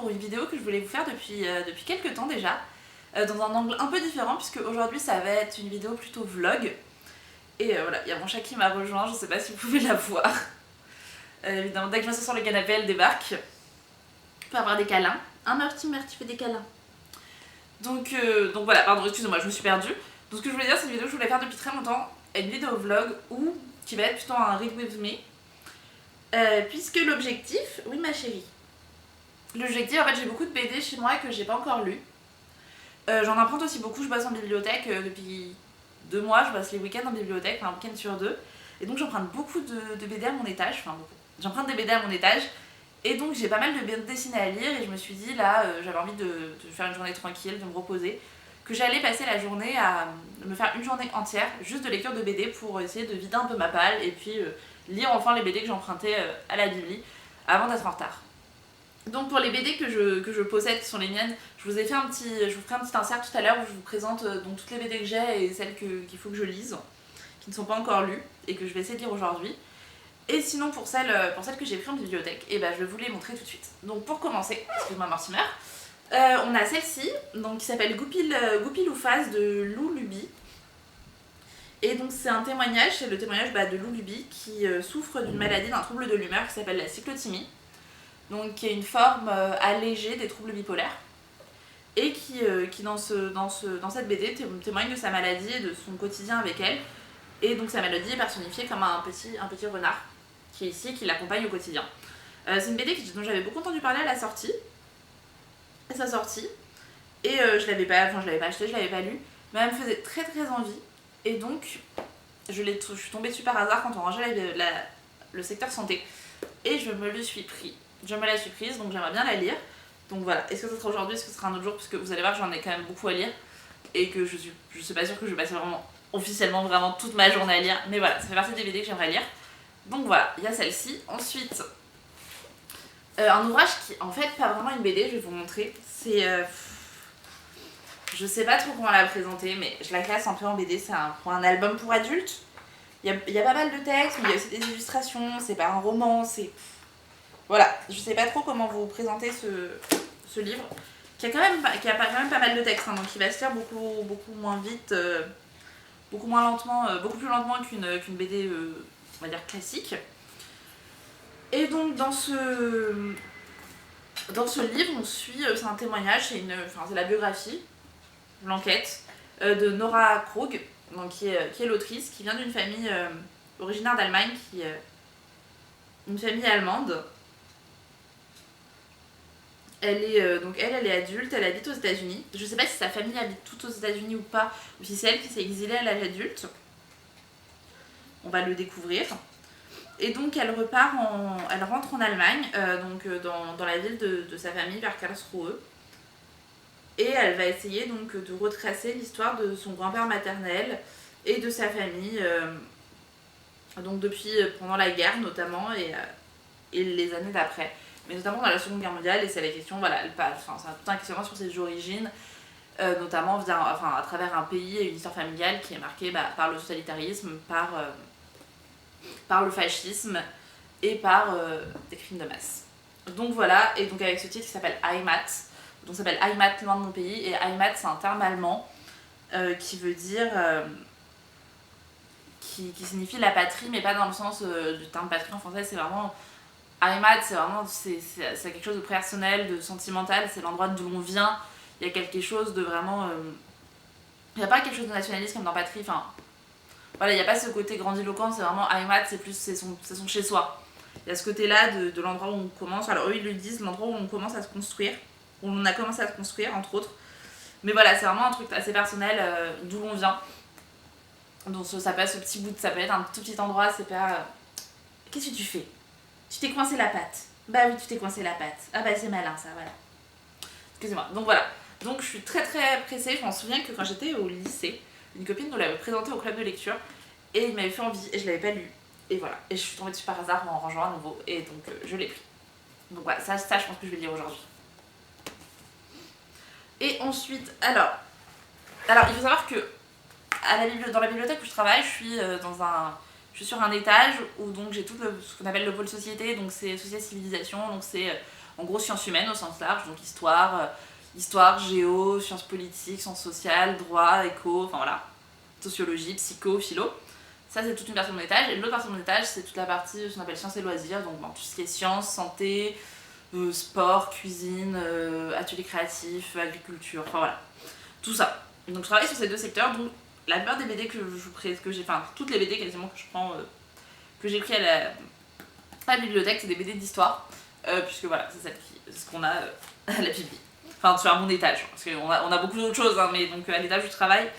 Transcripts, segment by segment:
pour une vidéo que je voulais vous faire depuis quelques temps déjà, dans un angle un peu différent, puisque aujourd'hui ça va être une vidéo plutôt vlog. Et voilà, il y a mon chat qui m'a rejoint, je sais pas si vous pouvez la voir. Évidemment, dès que je m'assois sur le canapé, elle débarque pour avoir des câlins. Hein, Marty fait des câlins. Donc voilà, pardon, excusez-moi, je me suis perdue. Donc ce que je voulais dire, c'est une vidéo que je voulais faire depuis très longtemps, une vidéo vlog qui va être plutôt un read with me. Puisque l'objectif, oui ma chérie, l'objectif, en fait j'ai beaucoup de BD chez moi que j'ai pas encore lu. J'en emprunte aussi beaucoup, je bosse en bibliothèque depuis 2 mois, je bosse les week-ends en bibliothèque, un week-end sur 2. Et donc j'emprunte beaucoup de BD à mon étage, enfin beaucoup. J'emprunte des BD à mon étage, et donc j'ai pas mal de BD dessinées à lire, et je me suis dit là, j'avais envie de faire une journée tranquille, de me reposer, que j'allais passer la journée à me faire une journée entière juste de lecture de BD pour essayer de vider un peu ma palle, et puis lire enfin les BD que j'empruntais à la Bibli avant d'être en retard. Donc pour les BD que je possède, qui sont les miennes, je vous ferai un petit insert tout à l'heure où je vous présente donc toutes les BD que j'ai et celles qu'il faut que je lise, qui ne sont pas encore lues et que je vais essayer de lire aujourd'hui. Et sinon pour celles que j'ai prises en bibliothèque, et ben je vais vous les montrer tout de suite. Donc pour commencer, excuse-moi Mortimer, on a celle-ci, donc, qui s'appelle Goupil-Loufaz de Lou Luby. Et donc c'est un témoignage, c'est le témoignage de Lou Luby qui souffre d'une maladie, d'un trouble de l'humeur qui s'appelle la cyclothymie. Donc qui est une forme allégée des troubles bipolaires, et qui dans cette BD témoigne de sa maladie et de son quotidien avec elle. Et donc sa maladie est personnifiée comme un petit renard qui est ici et qui l'accompagne au quotidien. C'est une BD dont j'avais beaucoup entendu parler à sa sortie, et je l'avais pas acheté, je l'avais pas lu, mais elle me faisait très très envie, et donc je suis tombée dessus par hasard quand on rangeait le secteur santé, et je me la suis prise, donc j'aimerais bien la lire. Donc voilà, est-ce que ce sera aujourd'hui, est-ce que ce sera un autre jour, parce que vous allez voir, j'en ai quand même beaucoup à lire, et que je suis pas sûre que je vais passer officiellement vraiment toute ma journée à lire, mais voilà, ça fait partie des BD que j'aimerais lire. Donc voilà, il y a celle-ci. Ensuite, un ouvrage qui en fait pas vraiment une BD, je vais vous montrer. C'est je sais pas trop comment la présenter, mais je la classe un peu en BD. C'est un album pour adultes. Il y a pas mal de textes, mais il y a aussi des illustrations. C'est pas un roman, c'est... Voilà, je sais pas trop comment vous présenter ce livre, qui a quand même pas mal de textes, hein, donc il va se lire beaucoup moins vite, beaucoup plus lentement qu'une BD, on va dire classique. Et donc dans ce livre, on suit, c'est un témoignage, c'est la biographie, l'enquête de Nora Krog, donc qui est l'autrice, qui vient d'une famille originaire d'Allemagne, une famille allemande. Elle est adulte, elle habite aux États-Unis. Je sais pas si sa famille habite toute aux États-Unis ou pas, ou si c'est elle qui s'est exilée à l'âge adulte. On va le découvrir. Et donc elle rentre en Allemagne, dans la ville de sa famille, vers Karlsruhe. Et elle va essayer donc de retracer l'histoire de son grand-père maternel et de sa famille, donc depuis pendant la guerre notamment, et les années d'après. Mais notamment dans la Seconde Guerre mondiale, et c'est la question, voilà, c'est tout un questionnement sur ses origines, notamment à travers un pays et une histoire familiale qui est marquée par le totalitarisme, par le fascisme et par des crimes de masse. Donc voilà, et donc avec ce titre qui s'appelle Heimat, donc ça s'appelle Heimat, loin de mon pays, et Heimat c'est un terme allemand qui veut dire... qui signifie la patrie, mais pas dans le sens du terme patrie en français, c'est vraiment... Heimat, c'est quelque chose de personnel, de sentimental, c'est l'endroit d'où l'on vient, il y a quelque chose de vraiment... il n'y a pas quelque chose de nationaliste comme dans patrie, enfin... Voilà, il n'y a pas ce côté grandiloquent, c'est vraiment Heimat, c'est son chez-soi. Il y a ce côté-là de l'endroit où on commence, alors eux ils le disent, l'endroit où on commence à se construire, où on a commencé à se construire, entre autres. Mais voilà, c'est vraiment un truc assez personnel, d'où l'on vient. Donc ça peut être ce petit bout, ça peut être un tout petit endroit, c'est pas... Qu'est-ce que tu fais? Tu t'es coincé la patte. Bah oui, tu t'es coincé la patte. Ah bah c'est malin ça, voilà. Excusez-moi. Donc voilà. Donc je suis très très pressée. Je m'en souviens que quand j'étais au lycée, une copine nous l'avait présenté au club de lecture et il m'avait fait envie et je l'avais pas lu. Et voilà. Et je suis tombée dessus par hasard en rangeant à nouveau et donc je l'ai pris. Donc voilà, ça je pense que je vais le lire aujourd'hui. Et ensuite, alors il faut savoir que dans la bibliothèque où je travaille, je suis sur un étage où donc j'ai tout ce qu'on appelle le pôle société, donc c'est société civilisation, donc c'est En gros, sciences humaines au sens large, donc histoire, géo, sciences politiques, sciences sociales, droit, éco, enfin voilà, sociologie, psycho, philo. Ça, c'est toute une partie de mon étage. Et l'autre partie de mon étage, c'est toute la partie, ce qu'on appelle sciences et loisirs, donc bon, tout ce qui est sciences, santé, sport, cuisine, ateliers créatifs, agriculture, enfin voilà, tout ça. Donc je travaille sur ces deux secteurs, donc la plupart des BD que je prête, enfin toutes les BD quasiment que je prends, que j'ai pris à la bibliothèque, c'est des BD d'histoire, puisque voilà, c'est ce qu'on a à la bibliothèque. Enfin, sur mon étage, parce qu'on a beaucoup d'autres choses, hein, mais donc à l'étage où je travaille,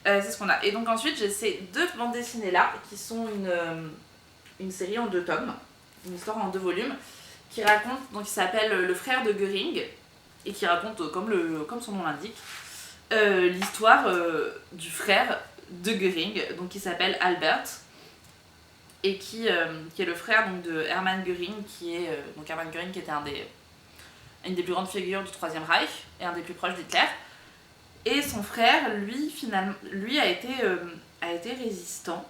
c'est ce qu'on a. Et donc ensuite, j'ai ces deux bandes dessinées là, qui sont une série en 2 tomes, une histoire en 2 volumes, qui raconte, donc il s'appelle Le frère de Göring, et qui raconte, comme son nom l'indique, l'histoire du frère de Göring, donc qui s'appelle Albert, et qui est le frère donc, de Hermann Göring, donc Hermann Göring qui était une des plus grandes figures du Troisième Reich, et un des plus proches d'Hitler. Et son frère, lui a été résistant,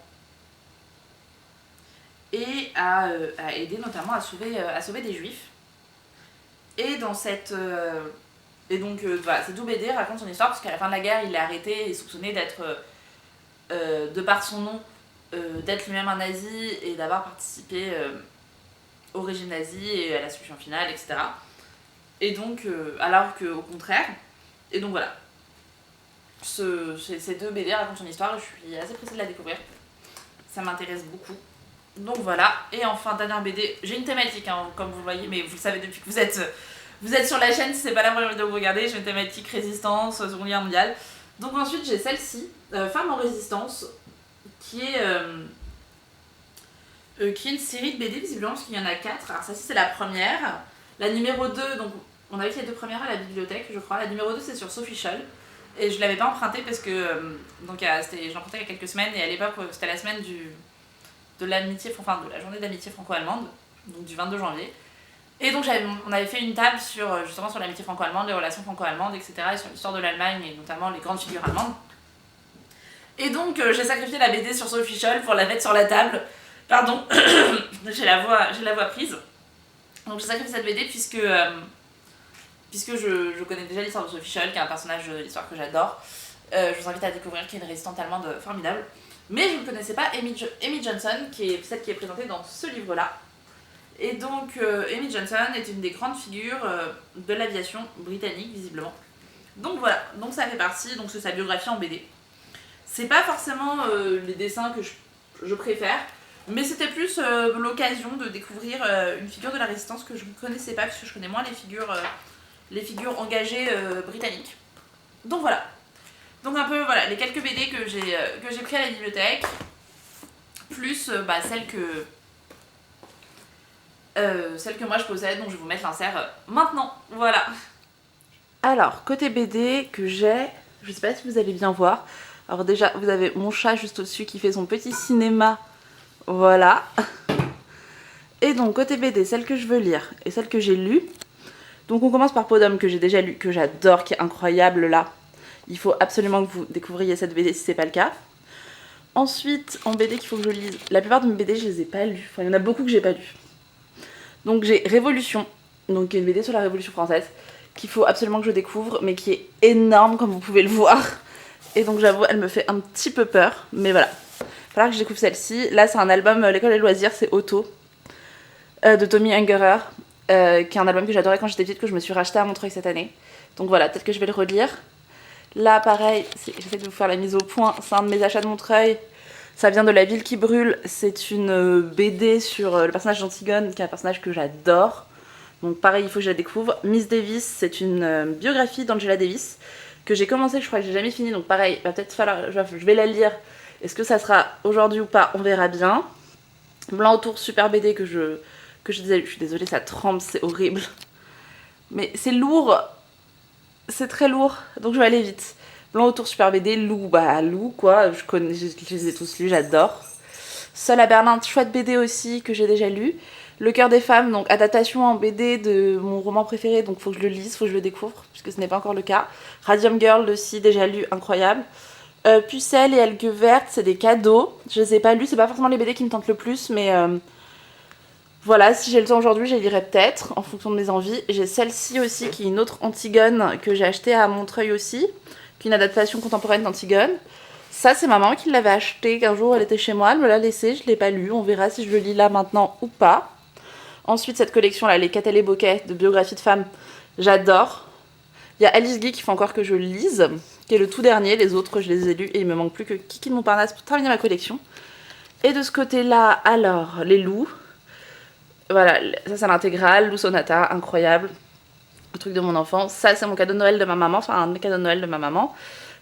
et a aidé notamment à sauver des juifs. Et dans et donc voilà, ces deux BD racontent son histoire, parce qu'à la fin de la guerre, il est arrêté et soupçonné d'être, de par son nom, d'être lui-même un nazi et d'avoir participé au régime nazi et à la solution finale, etc. Et donc, alors qu'au contraire, et donc voilà, ces deux BD racontent son histoire, je suis assez pressée de la découvrir, ça m'intéresse beaucoup. Donc voilà, et enfin, dernière BD, j'ai une thématique, hein, comme vous le voyez, mais vous le savez depuis que vous êtes sur la chaîne, si c'est pas la première vidéo que vous regardez, j'ai une thématique résistance, Seconde Guerre mondiale. Donc ensuite, j'ai celle-ci, Femmes en résistance, qui est une série de BD, visiblement, parce qu'il y en a 4. Alors celle-ci, c'est la première. La numéro 2, donc on avait fait les 2 premières à la bibliothèque, je crois. La numéro 2, c'est sur Sophie Scholl. Et je l'avais pas empruntée parce que donc j'ai emprunté il y a quelques semaines, et à l'époque, c'était la semaine de la journée d'amitié franco-allemande, donc du 22 janvier. Et donc on avait fait une table justement sur l'amitié franco-allemande, les relations franco-allemandes, etc. et sur l'histoire de l'Allemagne et notamment les grandes figures allemandes. Et donc j'ai sacrifié la BD sur Sophie Scholl pour la mettre sur la table. Pardon, j'ai la voix prise. Donc j'ai sacrifié cette BD puisque je connais déjà l'histoire de Sophie Scholl, qui est un personnage de l'histoire que j'adore. Je vous invite à découvrir, qui est une résistante allemande formidable. Mais je ne connaissais pas Amy Johnson, qui est celle qui est présentée dans ce livre-là. Et donc, Amy Johnson est une des grandes figures de l'aviation britannique, visiblement. Donc voilà, donc ça fait partie, donc c'est sa biographie en BD. C'est pas forcément les dessins que je préfère, mais c'était plus l'occasion de découvrir une figure de la résistance que je ne connaissais pas, puisque je connais moins les figures engagées britanniques. Donc voilà. Donc un peu, voilà, les quelques BD que j'ai pris à la bibliothèque, plus celle que moi je possède, donc je vais vous mettre l'insert maintenant, voilà. Alors, côté BD que j'ai, je sais pas si vous allez bien voir. Alors déjà, vous avez mon chat juste au-dessus qui fait son petit cinéma, voilà. Et donc, côté BD, celle que je veux lire et celle que j'ai lue. Donc on commence par Podum, que j'ai déjà lu, que j'adore, qui est incroyable là. Il faut absolument que vous découvriez cette BD si c'est pas le cas. Ensuite, en BD qu'il faut que je lise, la plupart de mes BD je les ai pas lues, enfin il y en a beaucoup que j'ai pas lues. Donc j'ai Révolution, donc une BD sur la Révolution française, qu'il faut absolument que je découvre, mais qui est énorme comme vous pouvez le voir. Et donc j'avoue, elle me fait un petit peu peur, mais voilà. Il va falloir que je découvre celle-ci. Là c'est un album, L'école des loisirs, c'est Auto, de Tommy Ungerer, qui est un album que j'adorais quand j'étais petite, que je me suis racheté à Montreuil cette année. Donc voilà, peut-être que je vais le relire. Là pareil, j'essaie de vous faire la mise au point, c'est un de mes achats de Montreuil. Ça vient de La ville qui brûle, c'est une BD sur le personnage d'Antigone, qui est un personnage que j'adore. Donc pareil, il faut que je la découvre. Miss Davis, c'est une biographie d'Angela Davis, que j'ai commencé, je crois que j'ai jamais fini, donc pareil, va peut-être falloir, je vais la lire. Est-ce que ça sera aujourd'hui ou pas, on verra bien. Blanc autour, super BD que je disais, je suis désolée, ça tremble, c'est horrible. Mais c'est lourd, c'est très lourd, donc je vais aller vite. Blanc autour, super BD, Lou, Lou quoi, je les ai tous lus, j'adore. Seul à Berlin, chouette BD aussi, que j'ai déjà lu. Le cœur des femmes, donc adaptation en BD de mon roman préféré, donc faut que je le lise, faut que je le découvre, puisque ce n'est pas encore le cas. Radium Girl aussi, déjà lu, incroyable. Pucelle et Algues vertes, c'est des cadeaux, je les ai pas lus, c'est pas forcément les BD qui me tentent le plus, mais Voilà, si j'ai le temps aujourd'hui, je les lirai peut-être, en fonction de mes envies. J'ai celle-ci aussi, qui est une autre Antigone, que j'ai achetée à Montreuil aussi, qui est une adaptation contemporaine d'Antigone. Ça, c'est ma maman qui l'avait acheté, qu'un jour elle était chez moi, elle me l'a laissé, je ne l'ai pas lu, on verra si je le lis là maintenant ou pas. Ensuite, cette collection-là, les Catel et Bouquet de biographie de femmes, j'adore. Il y a Alice Guy qu'il faut encore que je lise, qui est le tout dernier, les autres je les ai lus, et il me manque plus que Kiki de Montparnasse pour terminer ma collection. Et de ce côté-là, alors, les loups. Voilà, ça c'est l'intégrale, Lou Sonata, incroyable. Le truc de mon enfance. Ça c'est mon cadeau de Noël de ma maman, enfin un de mes cadeaux de Noël de ma maman.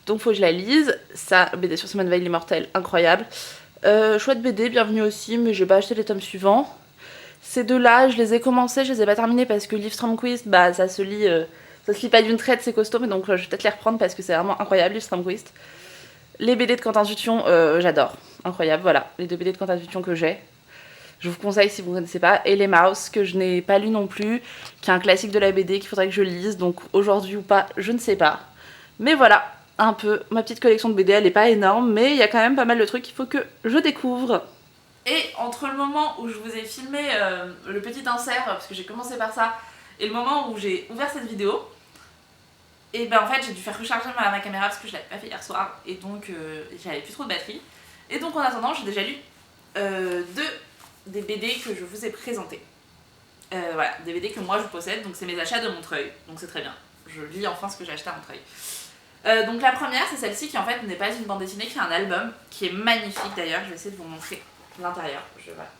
Donc faut que je la lise. Ça, BD sur Simone Veil, l'immortel, incroyable. Chouette BD, bienvenue aussi, mais j'ai pas acheté les tomes suivants. Ces deux-là, je les ai commencés, je les ai pas terminés parce que Liv Strömquist, bah ça se lit pas d'une traite, c'est costaud, mais donc je vais peut-être les reprendre parce que c'est vraiment incroyable, Liv Strömquist. Les BD de Quentin Dupion, j'adore, incroyable, voilà, les deux BD de Quentin Dupion que j'ai. Je vous conseille si vous ne connaissez pas. Et Les Mouse, que je n'ai pas lu non plus, qui est un classique de la BD qu'il faudrait que je lise. Donc aujourd'hui ou pas, je ne sais pas. Mais voilà, un peu ma petite collection de BD. Elle n'est pas énorme, mais il y a quand même pas mal de trucs qu'il faut que je découvre. Et entre le moment où je vous ai filmé le petit insert, parce que j'ai commencé par ça, et le moment où j'ai ouvert cette vidéo, et ben en fait j'ai dû faire recharger ma caméra parce que je l'avais pas fait hier soir. Et donc j'avais plus trop de batterie. Et donc en attendant, j'ai déjà lu des BD que je vous ai présentés. Voilà, des BD que moi je possède, donc c'est mes achats de Montreuil, donc c'est très bien. Je lis enfin ce que j'ai acheté à Montreuil. Donc la première, c'est celle-ci qui en fait n'est pas une bande dessinée, qui est un album, qui est magnifique d'ailleurs, je vais essayer de vous montrer l'intérieur. Voilà.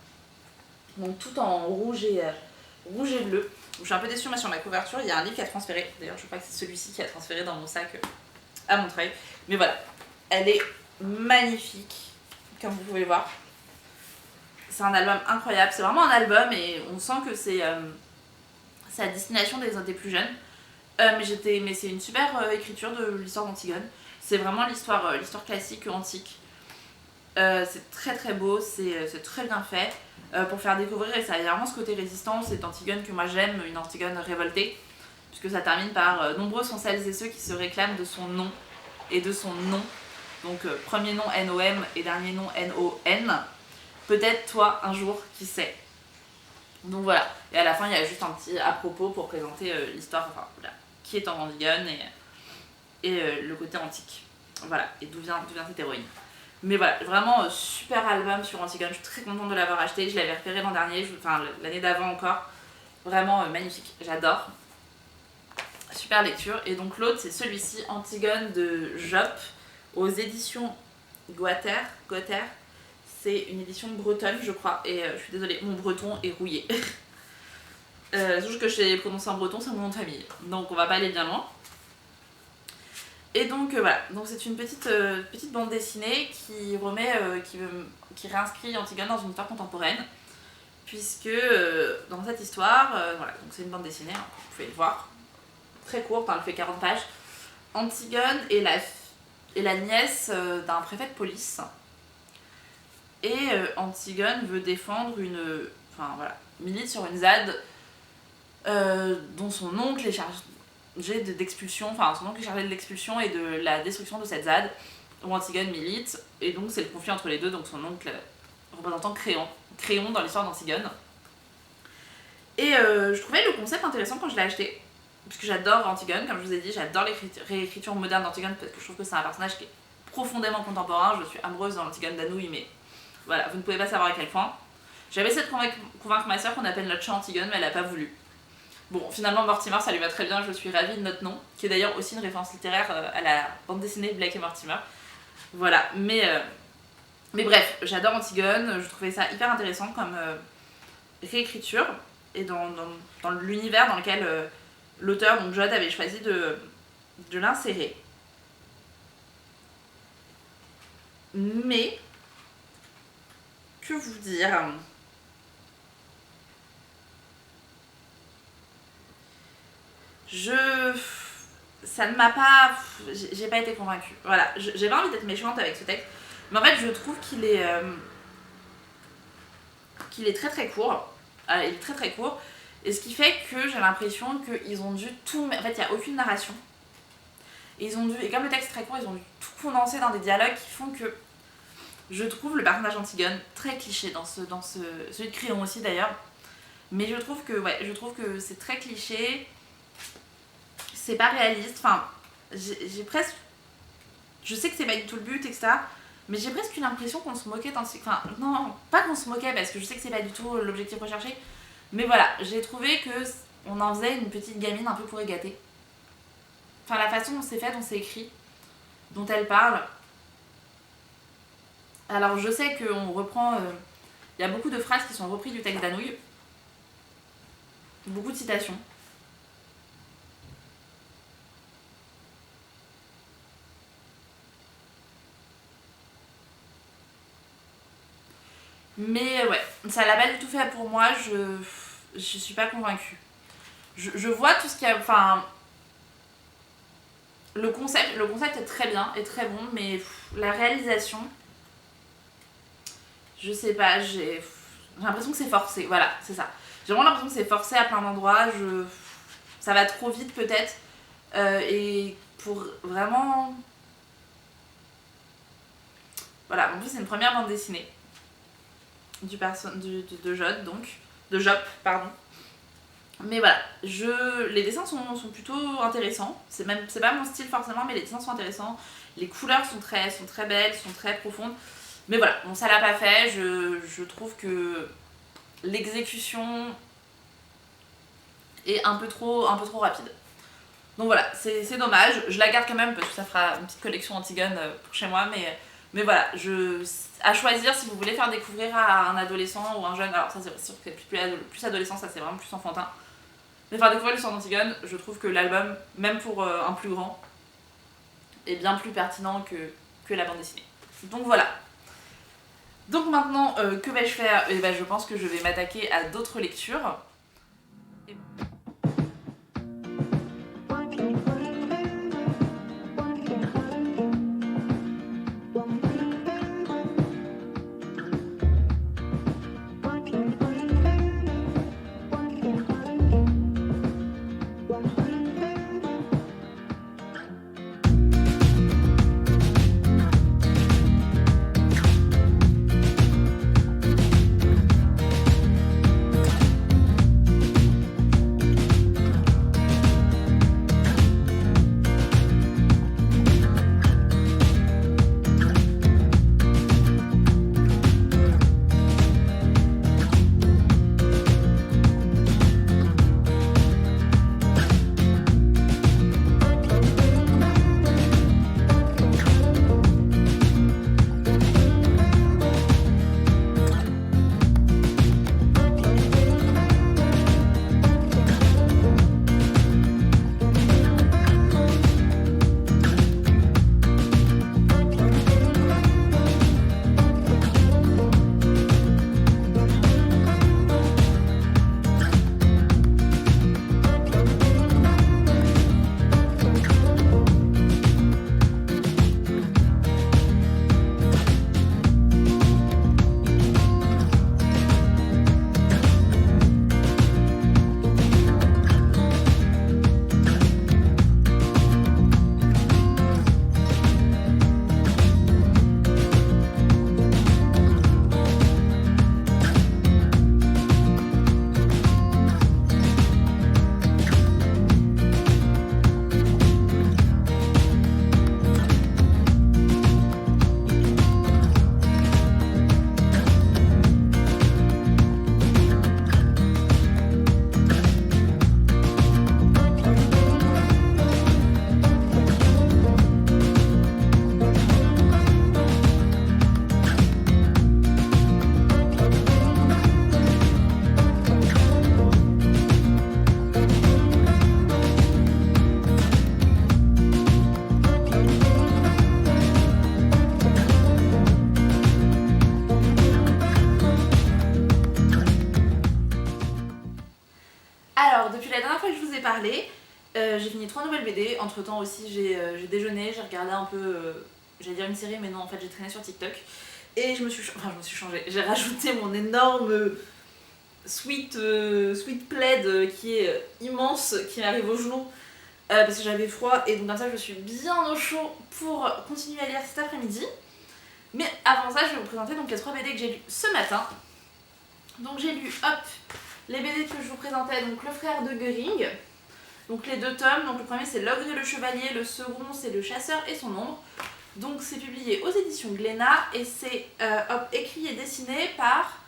Donc tout en rouge et bleu. Je suis un peu déçue, moi sur ma couverture, il y a un livre qui a transféré, d'ailleurs je crois que c'est celui-ci qui a transféré dans mon sac à Montreuil. Mais voilà, elle est magnifique, comme vous pouvez le voir. C'est un album incroyable, c'est vraiment un album et on sent que c'est à destination des plus jeunes. Mais c'est une super écriture de l'histoire d'Antigone. C'est vraiment l'histoire classique, antique. C'est très très beau, c'est très bien fait. Pour faire découvrir, et ça il y a vraiment ce côté résistant, c'est Antigone que moi j'aime, une Antigone révoltée. Puisque ça termine par nombreux sont celles et ceux qui se réclament de son nom et de son nom. Donc premier nom N-O-M et dernier nom N-O-N. Peut-être toi un jour, qui sait. Donc voilà. Et à la fin, il y a juste un petit à propos pour présenter l'histoire, enfin voilà, qui est en Antigone et le côté antique. Voilà. Et d'où vient cette héroïne. Mais voilà, vraiment super album sur Antigone. Je suis très contente de l'avoir acheté. Je l'avais repéré l'an dernier, enfin l'année d'avant encore. Vraiment magnifique. J'adore. Super lecture. Et donc l'autre, c'est celui-ci, Antigone de Jop, aux éditions Guater. C'est une édition bretonne, je crois, et je suis désolée, mon breton est rouillé. Sauf que je sais prononcer en breton, c'est mon nom de famille, donc on va pas aller bien loin. Et donc voilà, donc c'est une petite bande dessinée qui qui réinscrit Antigone dans une histoire contemporaine, puisque dans cette histoire, voilà, donc c'est une bande dessinée, hein, vous pouvez le voir, très courte, hein, elle fait 40 pages. Antigone est la nièce d'un préfet de police. Et Antigone veut défendre milite sur une ZAD dont son oncle est chargé d'expulsion, enfin son oncle est chargé de l'expulsion et de la destruction de cette ZAD où Antigone milite, et donc c'est le conflit entre les deux, donc son oncle représentant Créon dans l'histoire d'Antigone. Et je trouvais le concept intéressant quand je l'ai acheté, parce que j'adore Antigone, comme je vous ai dit, j'adore les réécritures modernes d'Antigone, parce que je trouve que c'est un personnage qui est profondément contemporain. Je suis amoureuse d'Antigone d'Anouilh, mais voilà, vous ne pouvez pas savoir à quel point. J'avais essayé de convaincre ma soeur qu'on appelle notre chat Antigone, mais elle n'a pas voulu. Bon, finalement, Mortimer, ça lui va très bien, je suis ravie de notre nom, qui est d'ailleurs aussi une référence littéraire à la bande dessinée Blake et Mortimer. Voilà, mais bref, j'adore Antigone, je trouvais ça hyper intéressant comme réécriture, et dans l'univers dans lequel l'auteur, donc Jod, avait choisi de l'insérer. Mais que vous dire, ça ne m'a pas, j'ai pas été convaincue. Voilà, j'ai pas envie d'être méchante avec ce texte, mais en fait je trouve qu'il est très très court. Il est très très court, et ce qui fait que j'ai l'impression qu'ils ont dû tout, en fait il n'y a aucune narration, et comme le texte est très court, ils ont dû tout condenser dans des dialogues qui font que je trouve le personnage Antigone très cliché, celui de Créon aussi d'ailleurs. Mais je trouve que c'est très cliché, c'est pas réaliste, enfin, j'ai presque... Je sais que c'est pas du tout le but, etc. Mais j'ai presque eu l'impression qu'on se moquait d'un... Enfin, non, pas qu'on se moquait, parce que je sais que c'est pas du tout l'objectif recherché. Mais voilà, j'ai trouvé que on en faisait une petite gamine un peu pourri gâtée. Enfin, la façon dont c'est fait, dont c'est écrit, dont elle parle. Alors, je sais qu'on reprend... Il y a beaucoup de phrases qui sont reprises du texte d'Anouilh. Beaucoup de citations. Mais ouais, ça l'a pas du tout fait pour moi, je suis pas convaincue. Je vois tout ce qu'il y a... Enfin, le concept est très bien, est très bon, mais la réalisation, je sais pas, j'ai l'impression que c'est forcé, voilà, c'est ça. J'ai vraiment l'impression que c'est forcé à plein d'endroits, ça va trop vite peut-être, et pour vraiment... Voilà, en plus c'est une première bande dessinée de Jod, donc, de Jop, pardon. Mais voilà, les dessins sont plutôt intéressants. C'est pas mon style forcément, mais les dessins sont intéressants. Les couleurs sont très belles, sont très profondes. Mais voilà, bon, ça l'a pas fait. Je trouve que l'exécution est un peu trop rapide. Donc voilà, c'est dommage. Je la garde quand même parce que ça fera une petite collection Antigone pour chez moi. Mais voilà, à choisir si vous voulez faire découvrir à un adolescent ou un jeune. Alors ça c'est sûr que c'est plus adolescent, ça c'est vraiment plus enfantin. Mais faire découvrir l'histoire d'Antigone, je trouve que l'album, même pour un plus grand, est bien plus pertinent que la bande dessinée. Donc voilà. Donc maintenant, que vais-je faire ? Eh ben, je pense que je vais m'attaquer à d'autres lectures. Parler. J'ai fini 3 nouvelles BD. Entre temps aussi j'ai déjeuné, j'ai regardé un peu, j'allais dire une série mais non en fait j'ai traîné sur TikTok et je me suis changée. J'ai rajouté mon énorme sweat plaid qui est immense, qui m'arrive aux genoux parce que j'avais froid et donc comme ça je suis bien au chaud pour continuer à lire cet après-midi. Mais avant ça je vais vous présenter donc les 3 BD que j'ai lues ce matin. Donc j'ai lu les BD que je vous présentais, donc Le Frère de Göring. Donc les 2 tomes, donc le premier c'est L'Ogre et le Chevalier, le second c'est Le Chasseur et son ombre. Donc c'est publié aux éditions Glénat et c'est écrit et dessiné par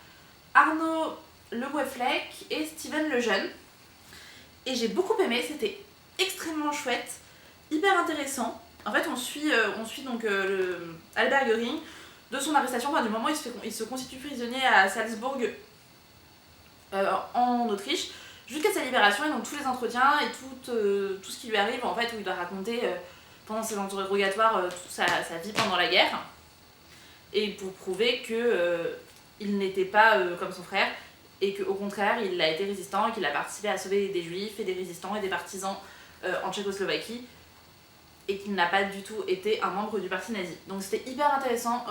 Arnaud Le Gouefflec et Steven Lejeune. Et j'ai beaucoup aimé, c'était extrêmement chouette, hyper intéressant. En fait on suit donc Albert Göring de son arrestation, du moment où il se constitue prisonnier à Salzbourg en Autriche, jusqu'à sa libération, et donc tous les entretiens et tout ce qui lui arrive, en fait, où il doit raconter pendant ses interrogatoires toute sa vie pendant la guerre, et pour prouver que il n'était pas comme son frère, et qu'au contraire, il a été résistant, et qu'il a participé à sauver des juifs et des résistants et des partisans en Tchécoslovaquie, et qu'il n'a pas du tout été un membre du parti nazi. Donc c'était hyper intéressant,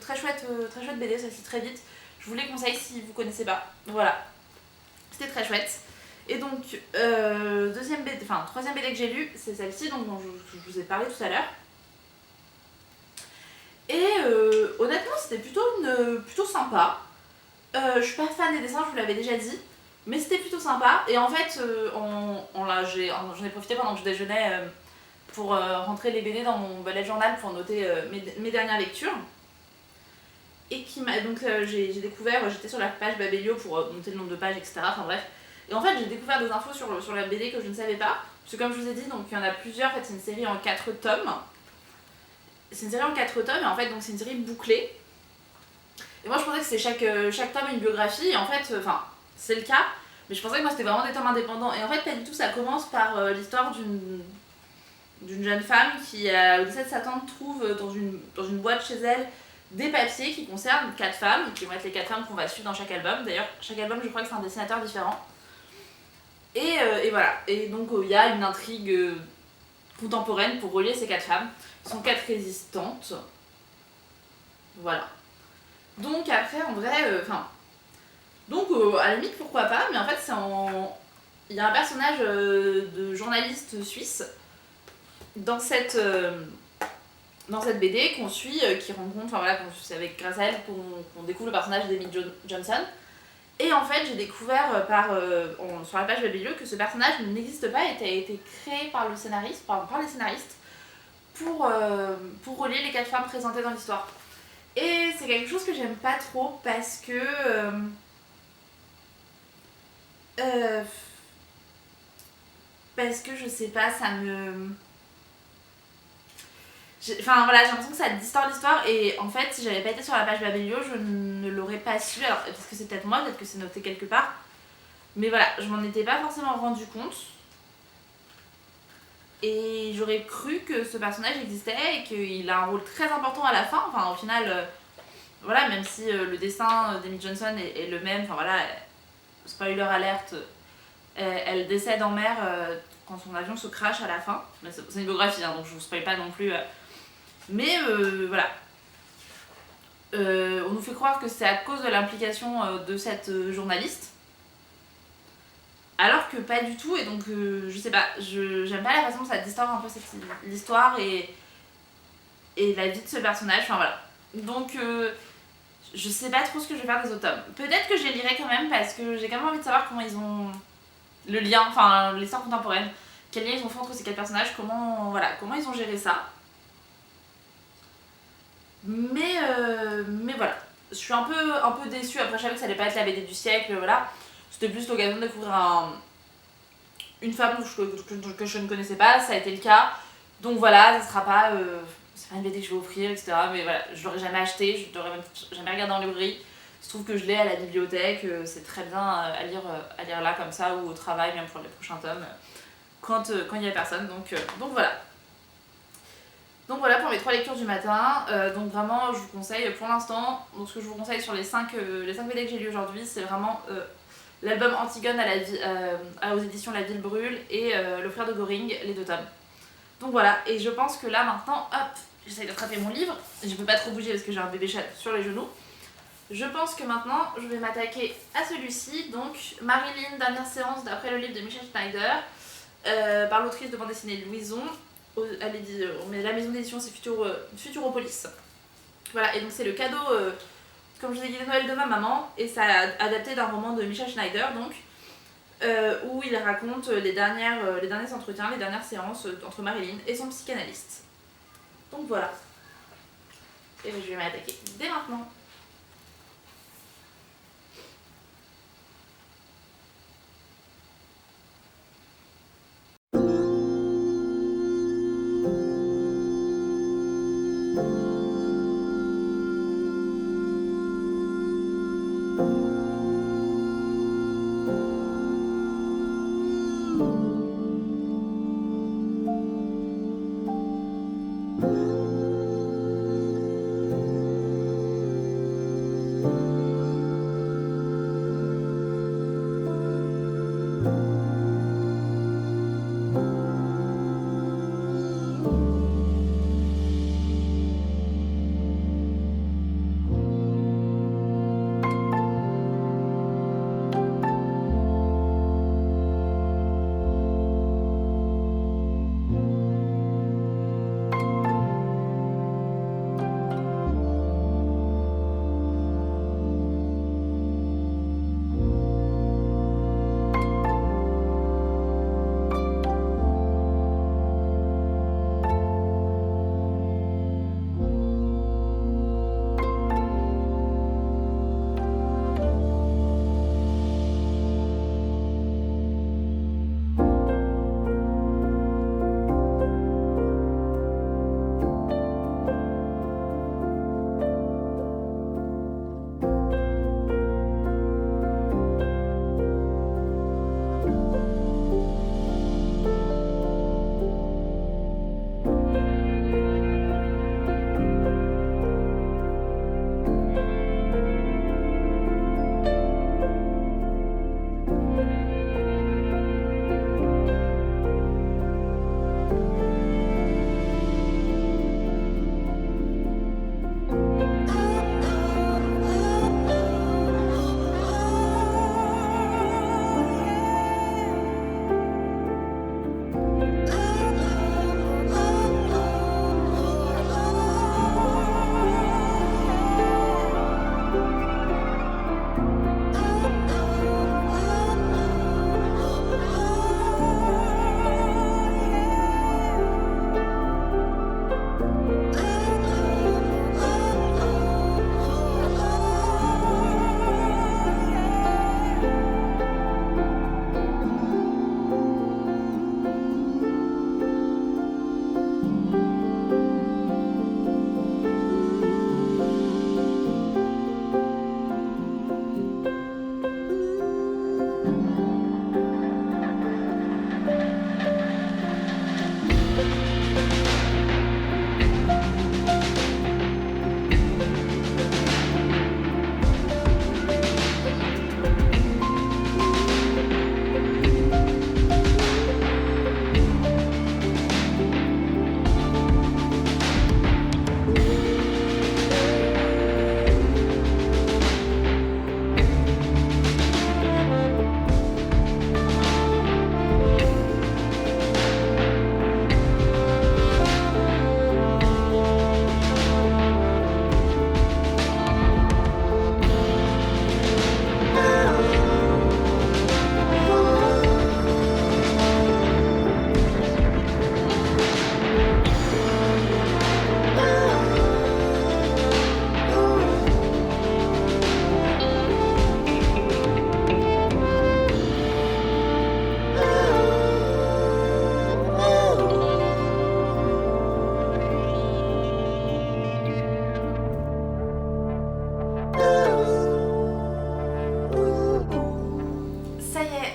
très chouette BD, ça se lit très vite. Je vous les conseille si vous connaissez pas. Voilà, c'était très chouette. Et donc, troisième BD que j'ai lu, c'est celle-ci, donc dont je vous ai parlé tout à l'heure. Et honnêtement, c'était plutôt sympa. Je suis pas fan des dessins, je vous l'avais déjà dit, mais c'était plutôt sympa. Et en fait, j'en ai profité pendant que je déjeunais pour rentrer les BD dans mon bullet journal pour noter mes dernières lectures. Et donc j'ai découvert, j'étais sur la page Babelio pour noter le nombre de pages, etc. Enfin bref. Et en fait, j'ai découvert des infos sur la BD que je ne savais pas. Parce que comme je vous ai dit, donc il y en a plusieurs. En fait, c'est une série en 4 tomes. C'est une série en 4 tomes, et en fait, donc c'est une série bouclée. Et moi, je pensais que c'est chaque tome une biographie. Et en fait, c'est le cas. Mais je pensais que moi, c'était vraiment des tomes indépendants. Et en fait, pas du tout. Ça commence par l'histoire d'une jeune femme qui, au décès de sa tante, trouve dans une boîte chez elle des papiers qui concernent 4 femmes, qui vont être les 4 femmes qu'on va suivre dans chaque album. D'ailleurs, chaque album, je crois que c'est un dessinateur différent. Et voilà. Et donc, il y a une intrigue contemporaine pour relier ces 4 femmes. Ce sont 4 résistantes. Voilà. Donc, après, en vrai, à la limite, pourquoi pas, mais en fait, il y a un personnage de journaliste suisse dans cette BD qu'on suit, qui rencontre, c'est grâce à elle qu'on découvre le personnage d'Emily Johnson. Et en fait, j'ai découvert sur la page Babelio que ce personnage n'existe pas et a été créé par les scénaristes pour relier les 4 femmes présentées dans l'histoire. Et c'est quelque chose que j'aime pas trop parce que je sais pas, ça me... j'ai l'impression que ça distord l'histoire, et en fait, si j'avais pas été sur la page Babelio, je ne l'aurais pas su. Alors, parce que c'est peut-être moi, peut-être que c'est noté quelque part. Mais voilà, je m'en étais pas forcément rendu compte. Et j'aurais cru que ce personnage existait et qu'il a un rôle très important à la fin. Enfin, au final, même si le destin d'Emily Johnson est le même, spoiler alerte, elle décède en mer quand son avion se crache à la fin. C'est une biographie, donc je vous spoil pas non plus. Mais voilà. On nous fait croire que c'est à cause de l'implication de cette journaliste. Alors que pas du tout, et donc je sais pas, j'aime pas la façon dont ça distord un peu l'histoire et la vie de ce personnage, Donc je sais pas trop ce que je vais faire des autres tomes. Peut-être que je les lirai quand même parce que j'ai quand même envie de savoir comment ils ont le lien, l'histoire contemporaine, quel lien ils ont fait entre ces 4 personnages, comment ils ont géré ça. Mais voilà, je suis un peu déçue. Après, je savais que ça allait pas être la BD du siècle, voilà. C'était plus l'occasion de découvrir une femme que je ne connaissais pas, ça a été le cas. Donc voilà, ça sera pas... c'est pas une BD que je vais offrir, etc. Mais voilà, je l'aurais jamais acheté, je l'aurais même jamais regardé en librairie. Il se trouve que je l'ai à la bibliothèque, c'est très bien à lire là comme ça, ou au travail, même pour les prochains tomes, quand il y a personne. Donc voilà. Donc voilà pour mes 3 lectures du matin. Donc vraiment, je vous conseille pour l'instant, donc ce que je vous conseille sur les 5 BD que j'ai lues aujourd'hui, c'est vraiment l'album Antigone aux éditions La Ville Brûle et Le Frère de Göring, les 2 tomes. Donc voilà, et je pense que là maintenant, hop, j'essaye d'attraper mon livre. Je peux pas trop bouger parce que j'ai un bébé chat sur les genoux. Je pense que maintenant, je vais m'attaquer à celui-ci, donc Marilyn, dernière séance d'après le livre de Michel Schneider, par l'autrice de bande dessinée Louison. Mais la maison d'édition c'est Futuropolis. Voilà, et donc c'est le cadeau comme je vous ai dit, les Noëls de ma maman, et ça a adapté d'un roman de Michel Schneider, donc, où il raconte les derniers entretiens, les dernières séances entre Marilyn et son psychanalyste. Donc voilà. Et je vais m'attaquer dès maintenant.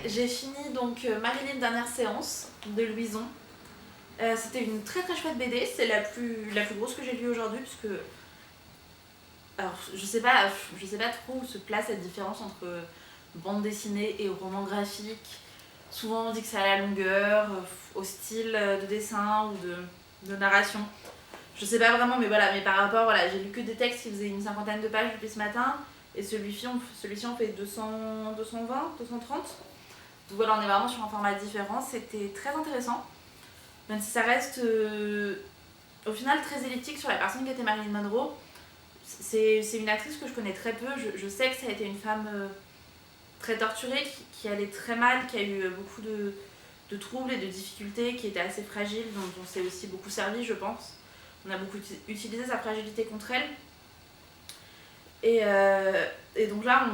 J'ai fini donc Marilyn dernière séance de Louison. C'était une très très chouette BD, c'est la plus grosse que j'ai lue aujourd'hui puisque alors je sais pas trop où se place cette différence entre bande dessinée et roman graphique. Souvent on dit que c'est à la longueur, au style de dessin ou de narration. Je sais pas vraiment, mais voilà, mais par rapport, voilà, j'ai lu que des textes qui faisaient une 50aine de pages depuis ce matin, et celui-ci on fait 220, 230. Donc voilà, on est vraiment sur un format différent, c'était très intéressant, même si ça reste au final très elliptique sur la personne qui était Marilyn Monroe. c'est une actrice que je connais très peu. Je sais que ça a été une femme très torturée, qui allait très mal, qui a eu beaucoup de troubles et de difficultés, qui était assez fragile, dont on s'est aussi beaucoup servi, je pense. On a beaucoup utilisé sa fragilité contre elle. Et donc là,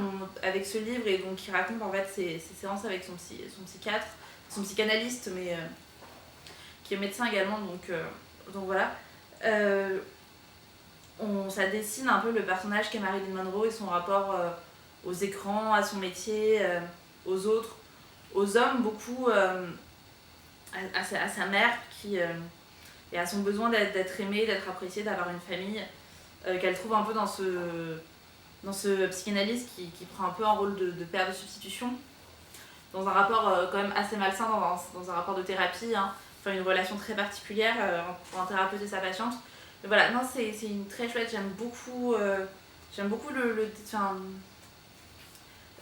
avec ce livre, et donc qui raconte en fait ses séances avec son psychiatre, son psychanalyste, mais qui est médecin également, donc voilà. Ça dessine un peu le personnage qu'est Marilyn Monroe et son rapport aux écrans, à son métier, aux autres, aux hommes, beaucoup, à sa mère et à son besoin d'être aimée, d'être appréciée, d'avoir une famille, qu'elle trouve un peu dans ce psychanalyste qui prend un peu un rôle de père de substitution, dans un rapport quand même assez malsain, dans un rapport de thérapie, hein. Enfin, une relation très particulière pour un thérapeute et sa patiente. Mais voilà, non, c'est une très chouette, j'aime beaucoup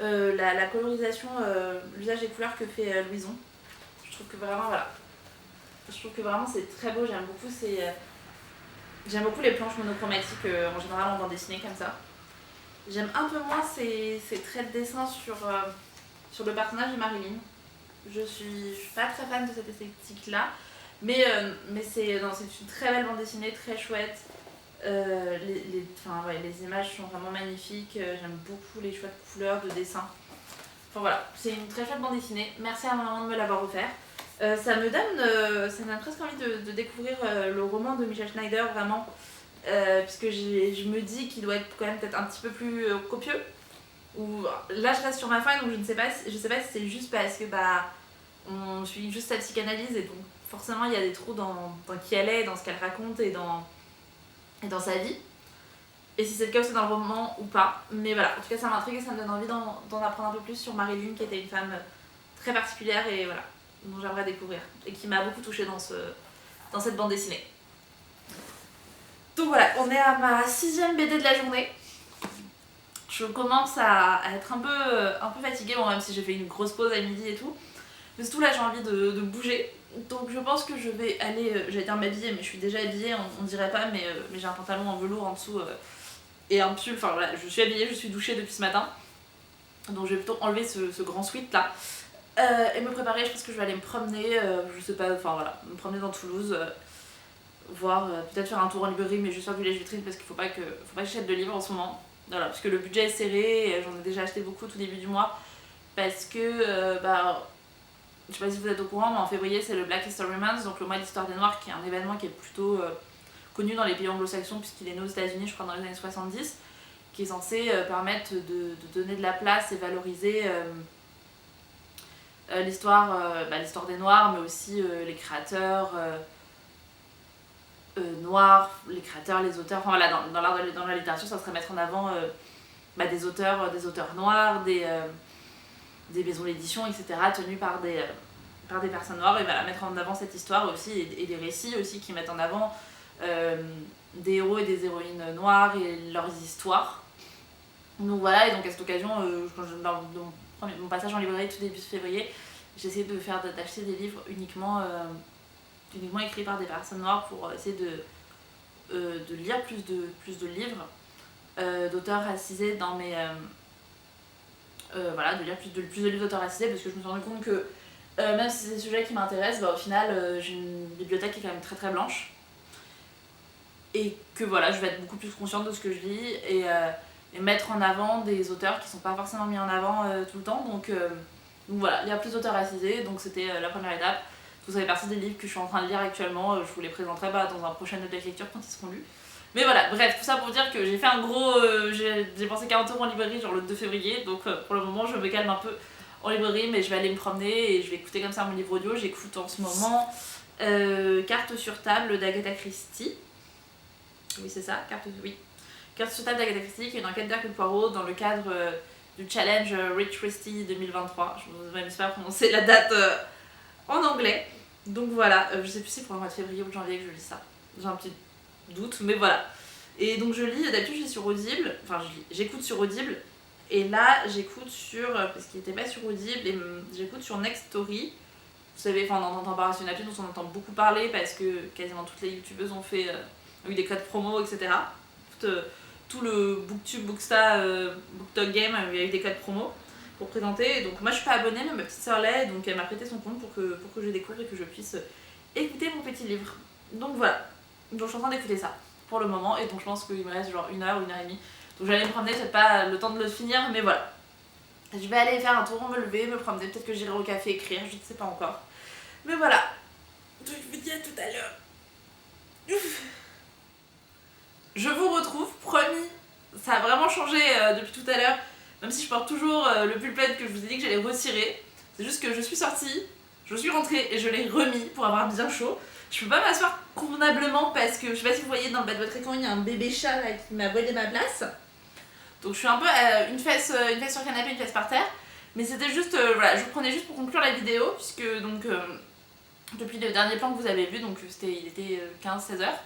la colorisation, l'usage des couleurs que fait Louison. Je trouve que vraiment c'est très beau, j'aime beaucoup les planches monochromatiques en général en bande dessinée comme ça. J'aime un peu moins ces traits de dessin sur le personnage de Marilyn. Je suis pas très fan de cette esthétique-là, mais c'est une très belle bande dessinée, très chouette. Les images sont vraiment magnifiques, j'aime beaucoup les choix de couleurs, de dessins. Enfin voilà, c'est une très chouette bande dessinée. Merci à ma maman de me l'avoir offert. Ça me donne presque envie de découvrir le roman de Michel Schneider, vraiment. Puisque je me dis qu'il doit être quand même peut-être un petit peu plus copieux. Là je reste sur ma faim, donc je sais pas si c'est juste parce que on suit juste sa psychanalyse et donc forcément il y a des trous dans qui elle est, dans ce qu'elle raconte et dans sa vie. Et si c'est le cas aussi dans le roman ou pas. Mais voilà, en tout cas ça m'intrigue et ça me donne envie d'en apprendre un peu plus sur Marilyn, qui était une femme très particulière et voilà, dont j'aimerais découvrir. Et qui m'a beaucoup touchée dans cette bande dessinée. Donc voilà, on est à ma 6e BD de la journée. Je commence à être un peu fatiguée, bon, même si j'ai fait une grosse pause à midi et tout. Mais surtout là j'ai envie de bouger. Donc je pense que je vais aller, j'allais dire m'habiller, mais je suis déjà habillée, on dirait pas, mais j'ai un pantalon en velours en dessous et un pull, enfin voilà, je suis habillée, je suis douchée depuis ce matin. Donc je vais plutôt enlever ce grand sweat là. Et me préparer, je pense que je vais aller me promener, je sais pas, enfin voilà, me promener dans Toulouse. Voir, peut-être faire un tour en librairie, mais juste faire du lèche-vitrine parce qu'il faut pas que j'achète de livres en ce moment. Voilà, parce que le budget est serré et j'en ai déjà acheté beaucoup au tout début du mois. Parce que, je sais pas si vous êtes au courant, mais en février c'est le Black History Month, donc le mois d'histoire des Noirs, qui est un événement qui est plutôt connu dans les pays anglo-saxons, puisqu'il est né aux États-Unis, je crois, dans les années 70, qui est censé permettre de donner de la place et valoriser l'histoire des Noirs, mais aussi les créateurs. Noirs, les créateurs, les auteurs, enfin voilà, dans la littérature, ça serait mettre en avant des auteurs noirs, des maisons d'édition, etc., tenues par des personnes noires, et voilà, mettre en avant cette histoire aussi, et des récits aussi qui mettent en avant des héros et des héroïnes noirs et leurs histoires. Donc voilà, et donc à cette occasion, dans mon passage en librairie tout début février, j'ai essayé d'acheter des livres uniquement écrits par des personnes noires pour essayer de lire plus de livres d'auteurs racisés dans mes... de lire plus de livres d'auteurs racisés, parce que je me suis rendu compte que même si c'est des sujets qui m'intéressent, au final j'ai une bibliothèque qui est quand même très très blanche. Et que voilà, je vais être beaucoup plus consciente de ce que je lis et mettre en avant des auteurs qui sont pas forcément mis en avant tout le temps. Donc voilà, il y a plus d'auteurs racisés, donc c'était la première étape. Vous savez partie des livres que je suis en train de lire actuellement, je vous les présenterai dans un prochain update lecture quand ils seront lus. Mais voilà, bref, tout ça pour dire que j'ai fait un gros... j'ai dépensé 40 € en librairie genre le 2 février, donc pour le moment je me calme un peu en librairie, mais je vais aller me promener et je vais écouter comme ça mon livre audio. J'écoute en ce moment Carte sur table d'Agatha Christie. Oui c'est ça, Carte sur table d'Agatha Christie, qui est une enquête d'Hercule Poirot dans le cadre du challenge Rich Christie 2023. Je ne vais pas prononcer la date en anglais. Donc voilà, je sais plus si c'est pour le mois de février ou de janvier que je lis ça. J'ai un petit doute, mais voilà. Et donc je lis, d'habitude je lis sur Audible, j'écoute sur Audible, et là j'écoute sur, parce qu'il n'était pas sur Audible, et j'écoute sur Nextory. Vous savez, on entend parler sur une appli dont on entend beaucoup parler parce que quasiment toutes les youtubeuses ont eu des codes promo, etc. tout le Booktube, Booksta, BookTok Game avec des codes promo pour présenter. Donc moi je suis pas abonnée, mais ma petite sœur l'est, donc elle m'a prêté son compte pour que je découvre et que je puisse écouter mon petit livre. Donc voilà, donc je suis en train d'écouter ça pour le moment, et donc je pense qu'il me reste genre 1 heure ou 1 heure et demie. Donc j'allais me promener, peut-être pas le temps de le finir, mais voilà. Je vais aller faire un tour, me lever, me promener, peut-être que j'irai au café écrire, je ne sais pas encore. Mais voilà, donc je vous dis à tout à l'heure. Je vous retrouve, promis, ça a vraiment changé depuis tout à l'heure, même si je porte toujours le pull plaid que je vous ai dit que j'allais retirer. C'est juste que je suis sortie, je suis rentrée et je l'ai remis pour avoir bien chaud. Je peux pas m'asseoir convenablement parce que, je sais pas si vous voyez dans le bas de votre écran, il y a un bébé chat là qui m'a volé ma place. Donc je suis un peu une fesse sur le canapé, une fesse par terre. Mais c'était juste, voilà, je vous prenais juste pour conclure la vidéo, puisque donc depuis le dernier plan que vous avez vu, donc il était 15-16 heures.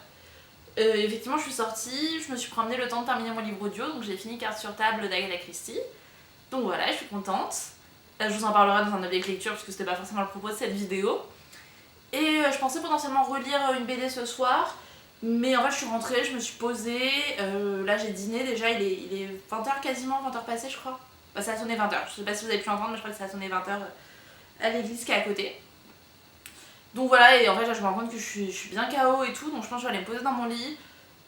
Effectivement je suis sortie, je me suis promenée le temps de terminer mon livre audio, donc j'ai fini Carte sur table d'Agatha Christie. Donc voilà, je suis contente. Je vous en parlerai dans un update lecture, puisque c'était pas forcément le propos de cette vidéo. Et je pensais potentiellement relire une BD ce soir, mais en fait je suis rentrée, je me suis posée, là j'ai dîné déjà, il est 20h quasiment, 20h passées je crois. Bah ça a sonné 20h, je sais pas si vous avez pu entendre, mais je crois que ça a sonné 20h à l'église qui est à côté. Donc voilà, et en fait là je me rends compte que je suis bien KO et tout, donc je pense que je vais aller me poser dans mon lit.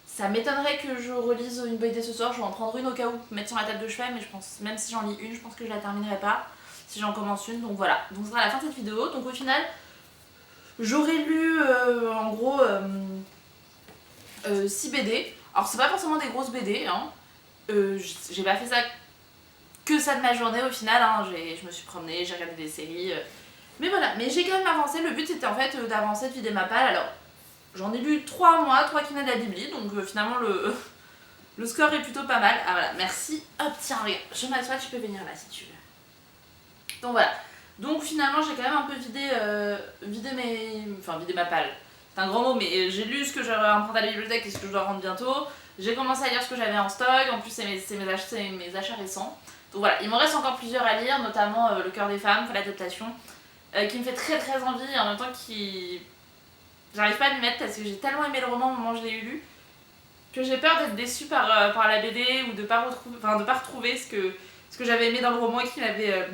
Ça m'étonnerait que je relise une BD ce soir, je vais en prendre une au cas où, mettre sur ma table de chevet, mais je pense, même si j'en lis une, je pense que je la terminerai pas, si j'en commence une, donc voilà. Donc ça sera la fin de cette vidéo, donc au final, j'aurais lu en gros 6 BD. Alors c'est pas forcément des grosses BD, hein. J'ai pas fait ça que ça de ma journée au final, hein. Je me suis promenée, j'ai regardé des séries. Mais voilà, mais j'ai quand même avancé. Le but c'était en fait d'avancer, de vider ma palle. Alors j'en ai lu 3 mois, 3 qui de la Bibli, donc finalement le score est plutôt pas mal. Ah voilà, merci. Hop, tiens, regarde, je m'assois, tu peux venir là si tu veux. Donc voilà. Donc finalement j'ai quand même un peu vidé ma palle. C'est un grand mot, mais j'ai lu ce que j'aurais emprunté à la bibliothèque et ce que je dois rendre bientôt. J'ai commencé à lire ce que j'avais en stock, en plus c'est mes achats récents. Donc voilà, il m'en reste encore plusieurs à lire, notamment Le cœur des femmes, l'adaptation, qui me fait très très envie et en même temps qui... J'arrive pas à m'y mettre parce que j'ai tellement aimé le roman au moment où je l'ai lu que j'ai peur d'être déçue par la BD ou de pas retrouver ce que j'avais aimé dans le roman et qui m'avait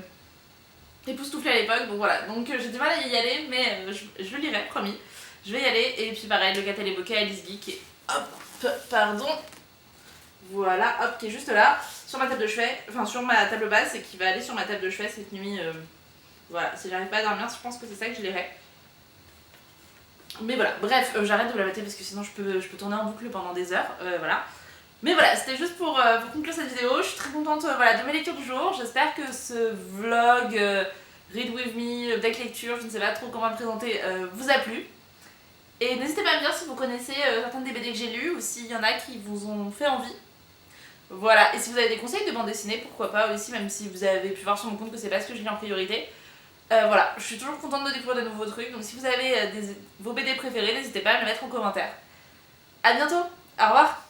époustouflée à l'époque. Donc voilà, donc j'ai du mal à y aller, mais je le lirai, promis. Je vais y aller, et puis pareil, le Gâteau et les bouquets, Alice Geek, et hop, pardon, voilà, hop, qui est juste là, sur ma table de chevet, enfin sur ma table basse, et qui va aller sur ma table de chevet cette nuit, voilà, si j'arrive pas à dormir, je pense que c'est ça que je lirai. Mais voilà, bref, j'arrête de la mater parce que sinon je peux tourner en boucle pendant des heures, voilà. Mais voilà, c'était juste pour conclure cette vidéo, je suis très contente voilà, de mes lectures du jour, j'espère que ce vlog, Read With Me, deck lecture, je ne sais pas trop comment le présenter, vous a plu. Et n'hésitez pas à me dire si vous connaissez certaines des BD que j'ai lues ou s'il y en a qui vous ont fait envie. Voilà, et si vous avez des conseils de bande dessinée, pourquoi pas aussi, même si vous avez pu voir sur mon compte que c'est pas ce que je lis en priorité. Voilà, je suis toujours contente de découvrir de nouveaux trucs, donc si vous avez vos BD préférés, n'hésitez pas à me le mettre en commentaire. A bientôt, au revoir.